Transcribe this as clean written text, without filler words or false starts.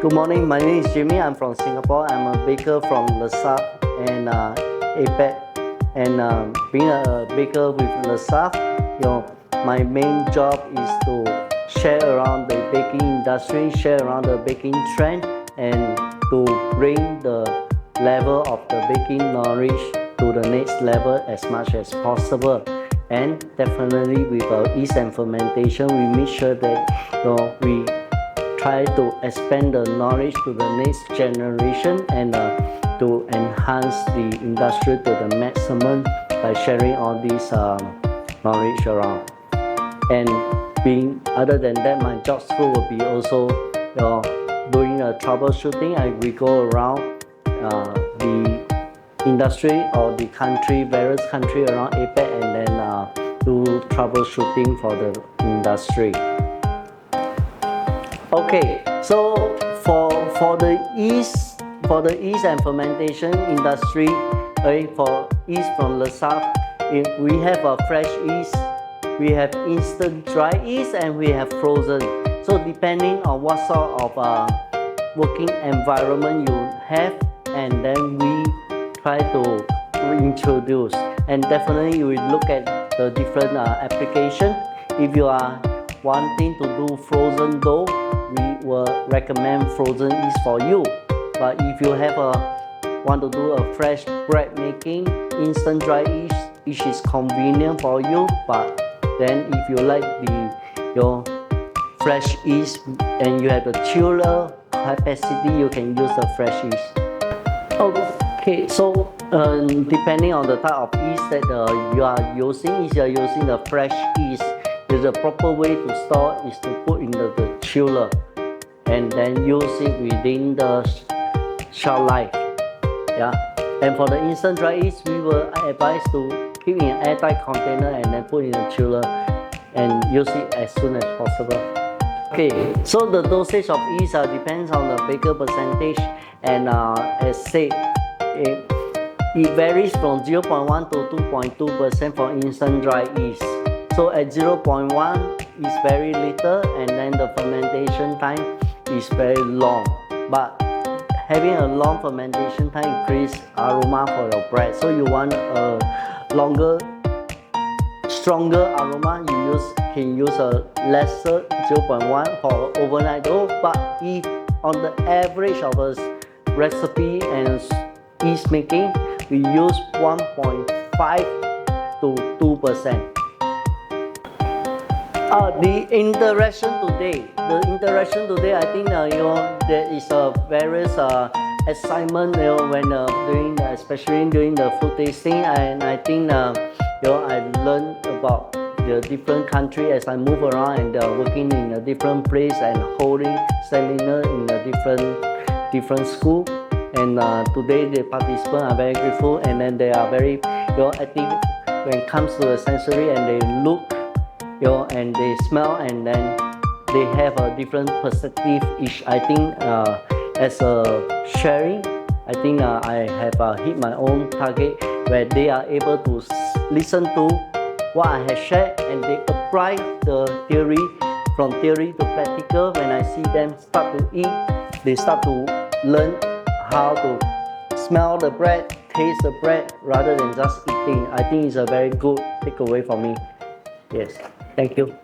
Good morning, my name is Jimmy. I'm from Singapore. I'm a baker from Lesaffre and APEC. And being a baker with Lesaffre, my main job is to share around the baking industry, share around the baking trend, and to bring the level of the baking knowledge to the next level as much as possible. And definitely with our yeast and fermentation, we make sure that we try to expand the knowledge to the next generation and to enhance the industry to the maximum by sharing all this knowledge around. And other than that, my job scope will be also doing a troubleshooting. We go around the industry or the country, various country around APEC, and then do troubleshooting for the industry. Okay, so for the yeast and fermentation industry, for yeast from Lesaffre, we have a fresh yeast, we have instant dry yeast, and we have frozen. So depending on what sort of working environment you have, and then we try to introduce. And definitely we look at the different application. If you are wanting to do frozen dough, we will recommend frozen yeast for you. But if you want to do a fresh bread making, instant dry yeast, which is convenient for you. But then if you like your fresh yeast and you have the chiller capacity, you can use the fresh yeast. Okay, so depending on the type of yeast that you are using, if you are using the fresh yeast, the proper way to store is to put in the chiller and then use it within the shelf life. Yeah. And for the instant dry yeast, we will advise to keep in an airtight container and then put in the chiller and use it as soon as possible. Okay, so the dosage of yeast depends on the baker percentage, and as said, it varies from 0.1 to 2.2% for instant dry yeast. So at 0.1 is very little, and then the fermentation time is very long. But having a long fermentation time increases aroma for your bread. So you want a longer, stronger aroma, you can use a lesser 0.1 for overnight dough. But if on the average of a recipe and yeast making, we use 1.5 to 2%. The interaction today, I think there is a various excitement when especially during the food tasting, and I think I learned about the different country as I move around and working in a different place and holding seminar in a different school. And today the participants are very grateful, and then they are very active when it comes to the sensory, and they look and they smell, and then they have a different perspective each. I think as a sharing, I think I have hit my own target where they are able to listen to what I have shared, and they apply the theory from theory to practical. When I see them start to eat, they start to learn how to smell the bread, taste the bread, rather than just eating. I think it's a very good takeaway for me. Yes, thank you.